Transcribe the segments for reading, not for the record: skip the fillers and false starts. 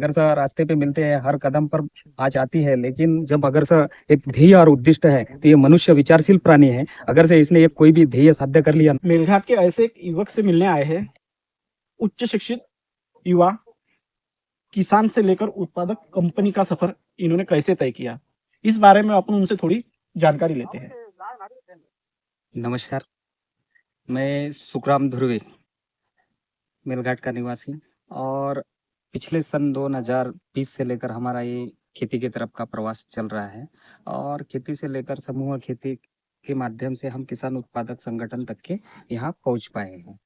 अगर सर रास्ते पे मिलते हैं, हर कदम पर आज आती है, लेकिन जब अगर सर एक ध्येय और उद्दिष्ट है तो ये मनुष्य विचारशील प्राणी है। अगर से इसने एक कोई भी ध्येय साध्य कर लिया। मेलघाट के ऐसे एक युवक से मिलने आए हैं, उच्च शिक्षित युवा, किसान से लेकर उत्पादक कंपनी का सफर इन्होंने कैसे तय किया, इस बारे में अपन उनसे थोड़ी जानकारी लेते हैं। नमस्कार, मैं सुखराम ध्रुवे, मेलघाट का निवासी। और पिछले सन 2020 से लेकर हमारा ये खेती की तरफ का प्रवास चल रहा है। और खेती से लेकर समूह खेती के माध्यम से हम किसान उत्पादक संगठन तक के यहाँ पहुँच पाए हैं।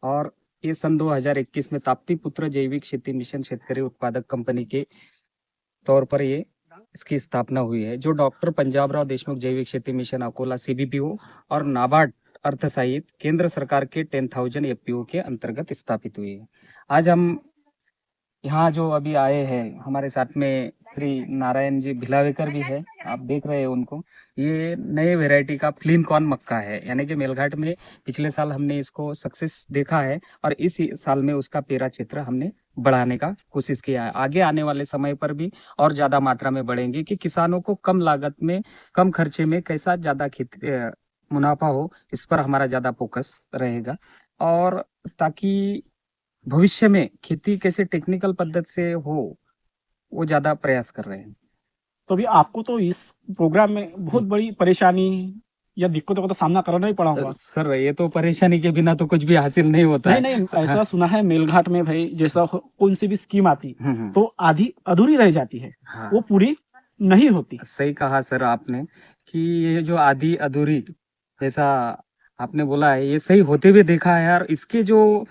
और ये सन 2021 में ताप्ती पुत्र जैविक खेती मिशन शेतकरी उत्पादक कंपनी के तौर पर ये इसकी स्थापना हुई है, जो डॉक्टर पंजाबराव देशमुख जैविक खेती मिशन अकोला सीबीपीओ और नाबार्ड अर्थसहायित केंद्र सरकार के 10,000 एफपीओ के अंतर्गत स्थापित हुई है। आज हम यहाँ जो अभी आए हैं, हमारे साथ में श्री नारायण जी भिलावेकर भी है, आप देख रहे हैं उनको। ये नए वैरायटी का फ्लिन कॉर्न मक्का है, यानी कि मेलघाट में पिछले साल हमने इसको सक्सेस देखा है और इस साल में उसका पेरा क्षेत्र हमने बढ़ाने का कोशिश किया है। आगे आने वाले समय पर भी और ज्यादा मात्रा में बढ़ेंगे कि किसानों को कम लागत में, कम खर्चे में कैसा ज्यादा खेती मुनाफा हो, इस पर हमारा ज्यादा फोकस रहेगा। और ताकि भविष्य में खेती कैसे टेक्निकल पद्धति से हो, वो ज्यादा प्रयास कर रहे हैं। तो अभी आपको तो इस प्रोग्राम में बहुत बड़ी परेशानी या दिक्कतों का तो सामना करना ही पड़ा होगा। सर ये तो परेशानी के बिना तो कुछ भी हासिल नहीं होता नहीं है। नहीं, ऐसा सुना है मेलघाट में भाई, जैसा कौन सी भी स्कीम आती हम्म। तो आधी अधूरी रह जाती है, हाँ, वो पूरी नहीं होती। सही कहा सर आपने कि ये जो आधी अधूरी जैसा आपने बोला है, ये सही होते हुए देखा है यार। इसके जो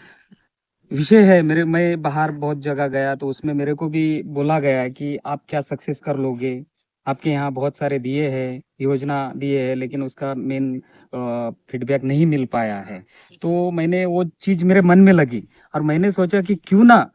विषय है, मैं बाहर बहुत जगह गया तो उसमें मेरे को भी बोला गया है कि आप क्या सक्सेस कर लोगे, आपके यहाँ बहुत सारे दिए हैं, योजना दिए है, लेकिन उसका मेन फीडबैक नहीं मिल पाया है। तो मैंने वो चीज मेरे मन में लगी और मैंने सोचा कि क्यों ना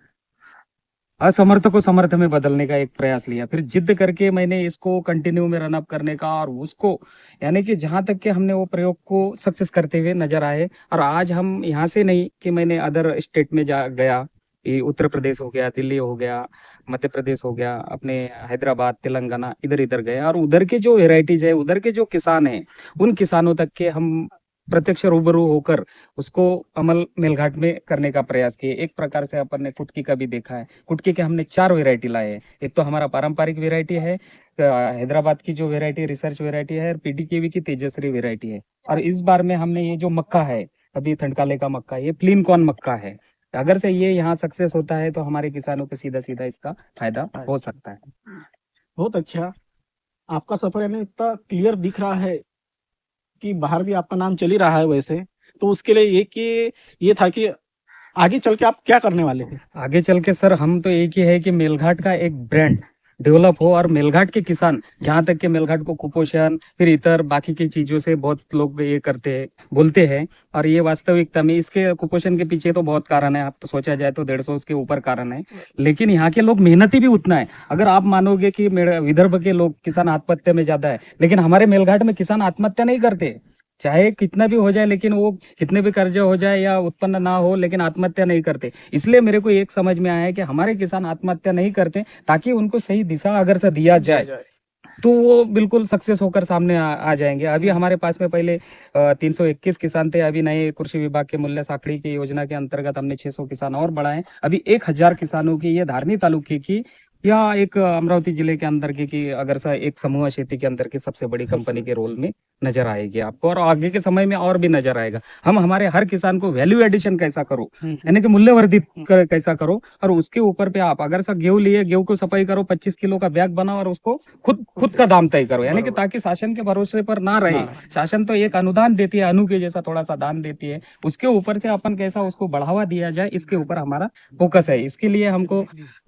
असमर्थ को समर्थ में बदलने का एक प्रयास लिया। फिर जिद करके मैंने इसको कंटिन्यू में रन अप करने का और उसको, यानी कि जहां तक के हमने वो प्रयोग को सक्सेस करते हुए नजर आए। और आज हम यहाँ से नहीं कि मैंने अदर स्टेट में जा गया, ये उत्तर प्रदेश हो गया, दिल्ली हो गया, मध्य प्रदेश हो गया, अपने हैदराबाद, तेलंगाना, इधर इधर गए और उधर के जो वेराइटीज है, उधर के जो किसान हैं, उन किसानों तक के हम प्रत्यक्ष रूबरू होकर उसको अमल मेलघाट में करने का प्रयास किए। एक प्रकार से अपन ने कुटकी का भी देखा है। कुटकी के हमने 4 वेराइटी लाए हैं। एक तो हमारा पारंपरिक वेराइटी है, हैदराबाद की जो वेराइटी रिसर्च वेराइटी है, और पीडीकेवी की तेजश्री वेराइटी है। और इस बार में हमने ये जो मक्का है, अभी ठंडकाले का मक्का, ये प्लीन कॉर्न मक्का है। अगर से ये यहाँ सक्सेस होता है तो हमारे किसानों को सीधा सीधा इसका फायदा हो सकता है। बहुत अच्छा, आपका सफर यानी इतना क्लियर दिख रहा है कि बाहर भी आपका नाम चल ही रहा है वैसे। तो उसके लिए ये था कि आगे चल के आप क्या करने वाले हैं। आगे चल के सर हम तो एक ही है कि मेलघाट का एक ब्रांड डेवलप हो और मेलघाट के किसान, जहाँ तक कि मेलघाट को कुपोषण फिर इतर बाकी की चीजों से बहुत लोग ये करते हैं, बोलते हैं। और ये वास्तविकता में इसके कुपोषण के पीछे तो बहुत कारण है, आप तो सोचा जाए तो 150 के ऊपर कारण है। लेकिन यहाँ के लोग मेहनती भी उतना है। अगर आप मानोगे कि विदर्भ के लोग किसान आत्महत्या में ज्यादा है, लेकिन हमारे मेलघाट में किसान आत्महत्या नहीं करते। चाहे कितना भी हो जाए, लेकिन वो कितने भी कर्जे हो जाए या उत्पन्न ना हो, लेकिन आत्महत्या नहीं करते। इसलिए मेरे को एक समझ में आया है कि हमारे किसान आत्महत्या नहीं करते, ताकि उनको सही दिशा अगर से दिया जाए तो वो बिल्कुल सक्सेस होकर सामने आ जाएंगे। अभी हमारे पास में पहले 321 किसान थे, अभी नए कृषि विभाग के मूल्य साखड़ी की योजना के अंतर्गत हमने 600 किसान और बढ़ाए। अभी 1000 किसानों की, ये धारनी तालुके की या एक अमरावती जिले के अंदर की अगर सा एक समूह खेती के अंदर की सबसे बड़ी कंपनी के रोल में नजर आएगी आपको, और आगे के समय में और भी नजर आएगा। हम हमारे हर किसान को वैल्यू एडिशन कैसा करो, यानी कि मूल्यवर्धित कैसा करो, और उसके ऊपर पे आप अगर सा गेहूं लिए, गेहूं को सफाई करो, 25 किलो का बैग बनाओ और उसको खुद खुद का दाम तय करो, यानी कि ताकि शासन के भरोसे पर ना रहे। शासन तो एक अनुदान देती है, अनु के जैसा थोड़ा सा दान देती है, उसके ऊपर से अपन कैसा उसको बढ़ावा दिया जाए, इसके ऊपर हमारा फोकस है। इसके लिए हमको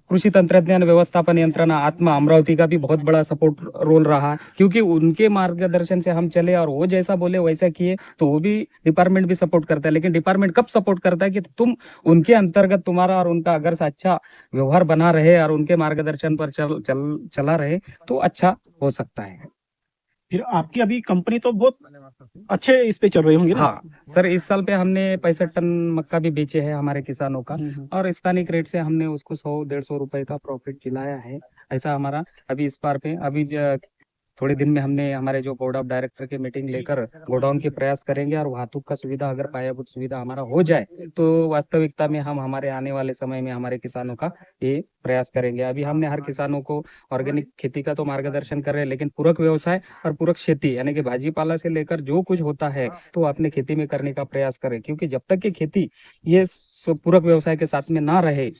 कृषि तंत्रज्ञान व्यवस्थापन यंत्रणा आत्मा अमरावती का भी बहुत बड़ा सपोर्ट रोल रहा, क्योंकि उनके मार्गदर्शन से हम चले और वो जैसा बोले वैसा किए, तो वो भी डिपार्टमेंट भी सपोर्ट करता है। लेकिन डिपार्टमेंट कब सपोर्ट करता है कि तुम उनके अंतर्गत, तुम्हारा और उनका अगर से अच्छा व्यवहार बना रहे और उनके मार्गदर्शन पर चला रहे, तो अच्छा हो सकता है। फिर आपकी अभी कंपनी तो बहुत अच्छे इस पे चल रही होंगी ना? हाँ सर, इस साल पे हमने 65 टन मक्का भी बेचे हैं हमारे किसानों का, और स्थानीय रेट से हमने उसको 100-150 रुपए का प्रॉफिट दिलाया है। ऐसा हमारा अभी इस बार पे थोड़े दिन में हमने हमारे जो बोर्ड ऑफ डायरेक्टर की मीटिंग लेकर गोडाउन के प्रयास करेंगे, और वाहतूक का सुविधा अगर पायाभूत सुविधा हमारा हो जाए तो वास्तविकता में हम हमारे आने वाले समय में हमारे किसानों का ये प्रयास करेंगे। अभी हमने हर किसानों को ऑर्गेनिक खेती का तो मार्गदर्शन कर रहे हैं, लेकिन पूरक व्यवसाय और पूरक खेती यानी कि भाजीपाला से लेकर जो कुछ होता है तो अपने खेती में करने का प्रयास करें, क्योंकि जब तक कि खेती ये पूरक व्यवसाय के साथ में ना रहे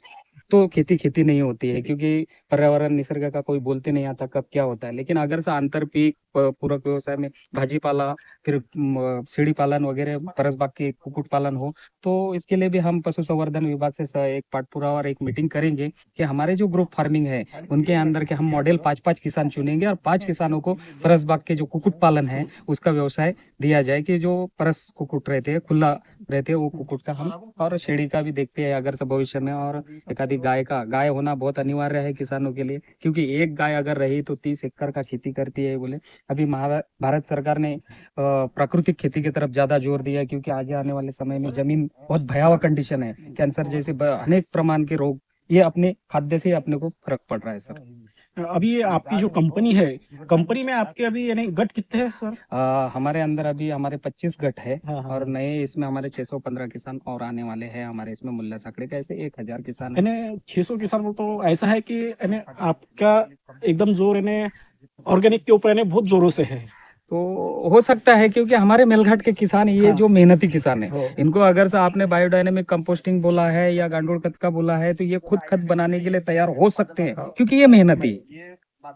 तो खेती खेती नहीं होती है, क्योंकि पर्यावरण निसर्ग का कोई बोलते नहीं आता कब क्या होता है। लेकिन अगर से आंतर पीक पूरक व्यवसाय में भाजीपाला, फिर सीढ़ी पालन वगैरह, परसबाग की कुक्कुट पालन हो, तो इसके लिए भी हम पशु संवर्धन विभाग से एक पाठपुरावा और एक मीटिंग करेंगे कि हमारे जो ग्रुप फार्मिंग है उनके अंदर के हम मॉडल 5-5 किसान चुनेंगे, और 5 किसानों को परसबाग के जो कुक्कुट पालन है उसका व्यवसाय दिया जाए, कि जो परस कुक्कुट रहते हैं, खुला रहते हैं, वो कुक्कुट का हम, और शेड़ी का भी देखते हैं अगर से भविष्य में, और एक आधी गाय होना बहुत अनिवार्य है किसानों के लिए, क्योंकि एक गाय अगर रही तो 30 एकड़ का खेती करती है बोले। अभी भारत सरकार ने प्राकृतिक खेती की तरफ ज्यादा जोर दिया है, क्योंकि आगे आने वाले समय में जमीन बहुत भयावह कंडीशन है, कैंसर जैसे अनेक प्रमाण के रोग, ये अपने खाद्य से अपने को फर्क पड़ रहा है सर। अभी ये आपकी जो कंपनी है, कंपनी में आपके अभी यानी गट कितने हैं सर? हमारे अंदर अभी हमारे 25 गट है, हाँ, हाँ। और नए इसमें हमारे 615 किसान और आने वाले हैं हमारे इसमें मुल्ला साकड़े का, ऐसे 1000 किसान है। यानी 600 किसान वो तो ऐसा है कि यानी आपका एकदम जोर यानी ऑर्गेनिक के ऊपर यानी बहुत जोरों से है। तो हो सकता है, क्योंकि हमारे मेलघाट के किसान ये हाँ। जो मेहनती किसान है, हो। इनको अगर से आपने बायोडायनेमिक कंपोस्टिंग बोला है या गांडूल खत का बोला है, तो ये खुद खत बनाने के लिए तैयार हो सकते हैं, क्योंकि ये मेहनती है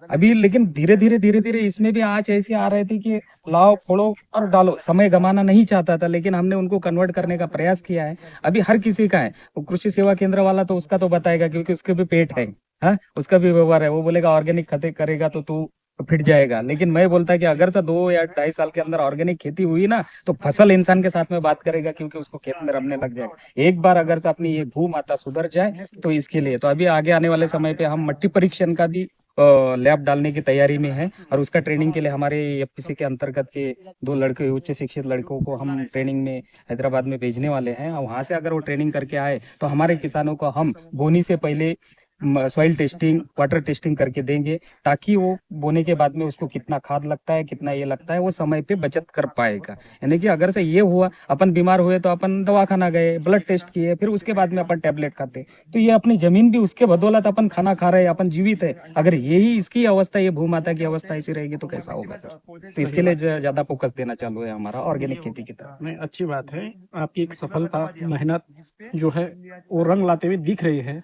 अभी। लेकिन धीरे धीरे इसमें भी आँच ऐसी आ रही थी कि लाओ फोड़ो और डालो, समय गमाना नहीं चाहता था, लेकिन हमने उनको कन्वर्ट करने का प्रयास किया है। अभी हर किसी का है, वो कृषि सेवा केंद्र वाला तो उसका तो बताएगा, क्योंकि उसके भी पेट है, हाँ, उसका भी व्यवहार है, वो बोलेगा ऑर्गेनिक खते करेगा तो तू फिट जाएगा। लेकिन मैं बोलता है कि अगर से 2 या 2.5 साल के अंदर ऑर्गेनिक खेती हुई ना, तो फसल इंसान के साथ में बात करेगा, क्योंकि उसको खेत में रमने लग जाएगा। एक बार अगर से अपनी ये भू माता सुधर जाए तो इसके लिए तो अभी आगे आने वाले समय पे हम मट्टी परीक्षण का भी लैब डालने की तैयारी में है, और उसका ट्रेनिंग के लिए हमारे एफपीसी के अंतर्गत के 2 लड़के, उच्च शिक्षित लड़कों को हम ट्रेनिंग में हैदराबाद में भेजने वाले हैं, और वहां से अगर वो ट्रेनिंग करके आए तो हमारे किसानों को हम बोनी से पहले सॉइल टेस्टिंग, वाटर टेस्टिंग करके देंगे, ताकि वो बोने के बाद में उसको कितना खाद लगता है, कितना ये लगता है, वो समय पे बचत कर पाएगा। यानी कि अगर से ये हुआ, अपन बीमार हुए तो अपन दवाखाना गए, ब्लड टेस्ट किए, फिर उसके बाद में अपन टेबलेट खाते, तो ये अपनी जमीन भी उसके बदौलत अपन खाना खा रहे हैं, अपन जीवित है। अगर यही इसकी अवस्था, ये भूमाता की अवस्था ऐसी रहेगी तो कैसा होगा सर? तो इसके लिए ज्यादा फोकस देना चालू है हमारा ऑर्गेनिक खेती की तरफ। नहीं, अच्छी बात है। आपकी एक सफलता, मेहनत जो है वो रंग लाते हुए दिख रही है।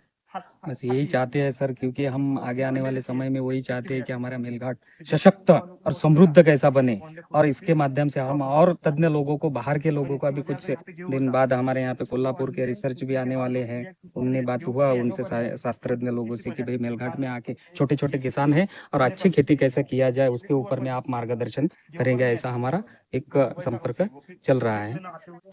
बस यही चाहते हैं सर, क्योंकि हम आगे आने वाले समय में वही चाहते हैं कि हमारा मेलघाट सशक्त और समृद्ध कैसा बने, और इसके माध्यम से हम और तज्ञ लोगों को, बाहर के लोगों को, अभी कुछ दिन बाद हमारे यहाँ पे कोल्हापुर के रिसर्च भी आने वाले हैं, उनने बात हुआ उनसे शास्त्रज्ञ लोगों से कि भाई मेलघाट में आके छोटे छोटे किसान हैं और अच्छी खेती कैसे किया जाए उसके ऊपर में आप मार्गदर्शन करेंगे, ऐसा हमारा एक संपर्क चल रहा है।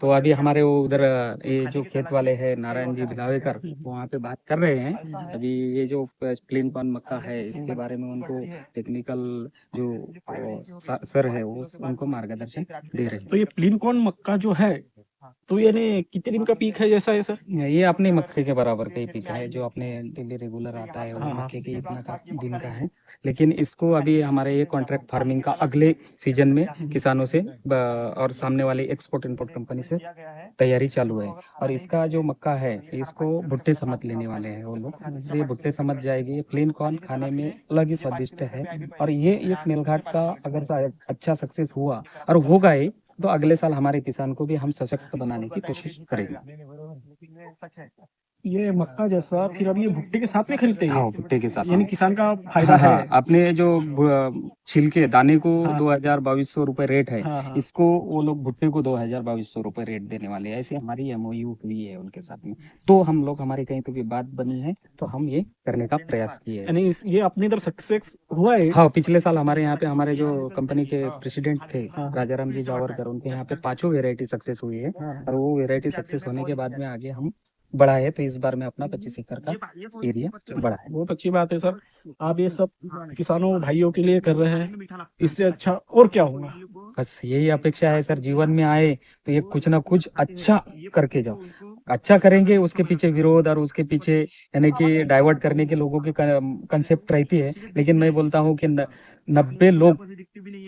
तो अभी हमारे वो उधर ये जो खेत वाले हैं नारायण जी भिलावेकर, वहाँ पे बात कर रहे हैं। अभी ये जो प्लेन कॉर्न मक्का है इसके बारे में उनको टेक्निकल जो सर है वो उनको मार्गदर्शन दे रहे हैं। तो ये प्लीन कॉर्न मक्का जो है, तो यानी कितने दिन का पीक है जैसा है सर? ये अपने मक्के के बराबर का ही पीक है, जो अपने डेली रेगुलर आता है वो हाँ, हाँ। मक्के के इतना का दिन का है। लेकिन इसको अभी हमारे ये कॉन्ट्रैक्ट फार्मिंग का अगले सीजन में किसानों से और सामने वाली एक्सपोर्ट इंपोर्ट कंपनी से तैयारी चालू है। और इसका जो मक्का है इसको भुट्टे समझ लेने वाले हैं वो लोग, तो ये भुट्टे समझ जाएगी। ये प्लेन कॉर्न खाने में अलग ही स्वादिष्ट है, और ये एक मेलघाट का अगर अच्छा सक्सेस हुआ और होगा ये, तो अगले साल हमारे किसान को भी हम सशक्त बनाने की कोशिश करेंगे। ये मक्का जैसा फिर अब ये भुट्टे के साथ में खरीदते हैं? हाँ, भुट्टे के साथ। यानी किसान का फायदा हाँ, है। अपने जो छिलके दाने को हाँ। 2200 रुपए रेट है, हाँ, हाँ। इसको वो लोग भुट्टे को 2200 रुपए रेट देने वाले हैं। ऐसी हमारी एमओयू हुई है उनके साथ में, तो हम लोग, हमारी कहीं तो भी बात बनी है, तो हम ये करने का प्रयास किए हैं। यानी ये अपने इधर सक्सेस हुआ है? हाँ, पिछले साल हमारे यहाँ पे हमारे जो कंपनी के प्रेसिडेंट थे हाँ। राजा राम जी जावरकर, उनके यहाँ पे 5 वेरायटी सक्सेस हुई है, हाँ। और वो वेरायटी सक्सेस होने के बाद में आगे हम बड़ा है, तो इस बार में अपना 25 एकड़ का एरिया बड़ा है। बहुत अच्छी बात है सर, आप ये सब किसानों भाइयों के लिए कर रहे हैं, इससे अच्छा और क्या होगा। बस यही अपेक्षा है सर, जीवन में आए तो ये कुछ ना कुछ अच्छा करके जाओ। अच्छा करेंगे, उसके पीछे विरोध और उसके पीछे यानी कि डाइवर्ट करने के लोगों की कंसेप्ट रहती है। लेकिन मैं बोलता हूँ कि 90 लोग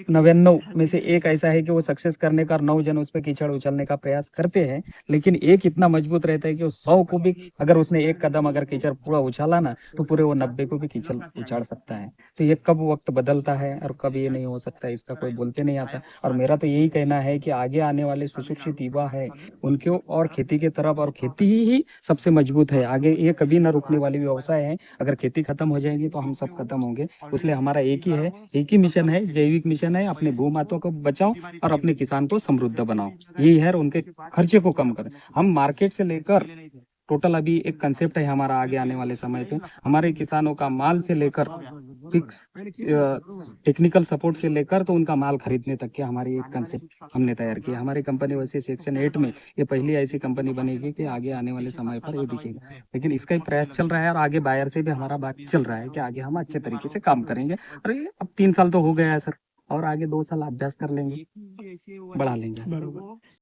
99 में से एक ऐसा है कि वो सक्सेस करने का और 9 जन उस पर कीचड़ उछलने का प्रयास करते हैं। लेकिन एक इतना मजबूत रहता है कि वो 100 को भी, अगर उसने एक कदम अगर कीचड़ पूरा उछाला ना, तो पूरे वो 90 को भी कीचड़ उछाल सकता है। तो ये कब वक्त बदलता है और कब ये नहीं हो सकता, इसका कोई बोलते नहीं आता। और मेरा तो यही कहना है कि आगे आने वाले सुशिक्षित युवा है उनको और खेती के तरफ, और खेती ही सबसे मजबूत है आगे, ये कभी ना रुकने वाली व्यवसाय है। अगर खेती खत्म हो जाएगी तो हम सब खत्म होंगे। इसलिए हमारा एक ही है, एक ही मिशन है, जैविक मिशन है, अपने भू माता को बचाओ और अपने किसान को समृद्ध बनाओ। यही है, और उनके खर्चे को कम करें। हम मार्केट से लेकर टोटल अभी एक कंसेप्ट है हमारा आगे आने वाले समय पे, हमारे किसानों का माल से लेकर फिक्स टेक्निकल सपोर्ट से लेकर तो उनका माल खरीदने तक के हमारी एक कंसेप्ट हमने तैयार किया। हमारी कंपनी वैसे सेक्शन 8 में ये पहली ऐसी कंपनी बनेगी कि आगे आने वाले समय पर ये दिखेगा। लेकिन इसका ही प्रयास चल रहा है और आगे बायर से भी हमारा बात चल रहा है कि आगे हम अच्छे तरीके से काम करेंगे। और ये अब 3 साल तो हो गया है सर, और आगे 2 साल अभ्यास कर लेंगे, बढ़ा लेंगे। बरोबर।